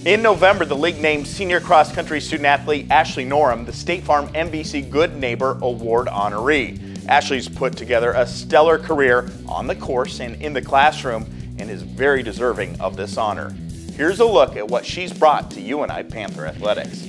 In November, the league named senior cross-country student athlete Ashley Norem the State Farm MVC Good Neighbor Award honoree. Ashley's put together a stellar career on the course and in the classroom and is very deserving of this honor. Here's a look at what she's brought to UNI Panther athletics.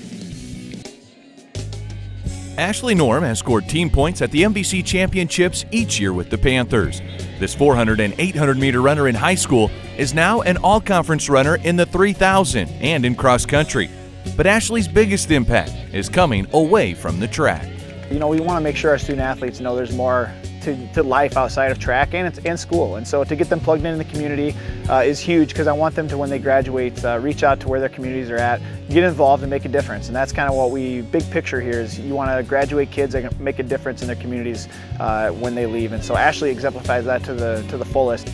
Ashley Norem has scored team points at the MVC championships each year with the Panthers. This 400 and 800 meter runner in high school is now an all-conference runner in the 3,000 and in cross country. But Ashley's biggest impact is coming away from the track. You know, we want to make sure our student athletes know there's more to life outside of track and school. And so to get them plugged into the community is huge, because I want them to, when they graduate, reach out to where their communities are at, get involved and make a difference. And that's kind of what big picture here is you want to graduate kids that can make a difference in their communities when they leave. And so Ashley exemplifies that to the fullest.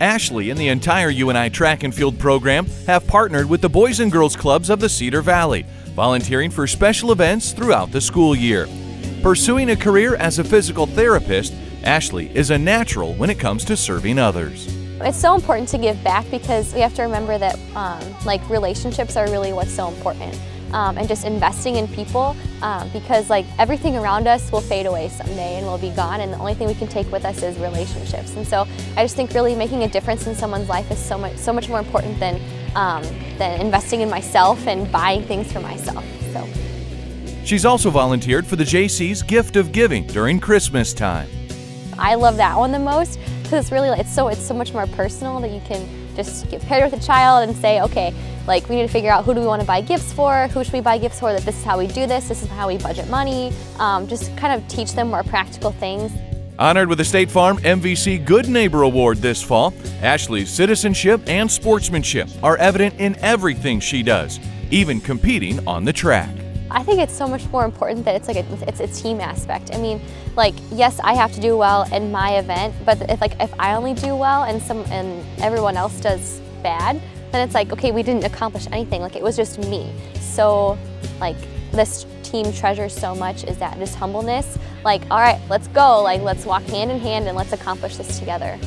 Ashley and the entire UNI track and field program have partnered with the Boys and Girls Clubs of the Cedar Valley, volunteering for special events throughout the school year. Pursuing a career as a physical therapist, Ashley is a natural when it comes to serving others. It's so important to give back, because we have to remember that relationships are really what's so important, and just investing in people, because everything around us will fade away someday and will be gone, and the only thing we can take with us is relationships. And so I just think really making a difference in someone's life is so much more important than investing in myself and buying things for myself. So. She's also volunteered for the JC's Gift of Giving during Christmas time. I love that one the most, because it's really it's so much more personal, that you can just get paired with a child and say, okay, we need to figure out who do we want to buy gifts for, who should we buy gifts for, that this is how we do this is how we budget money, just kind of teach them more practical things. Honored with the State Farm MVC Good Neighbor Award this fall, Ashley's citizenship and sportsmanship are evident in everything she does, even competing on the track. I think it's so much more important that it's a team aspect. I mean, yes, I have to do well in my event, but if I only do well and everyone else does bad, then it's okay, we didn't accomplish anything. It was just me. So this team treasures so much is that just humbleness. All right, let's go. Let's walk hand in hand and let's accomplish this together.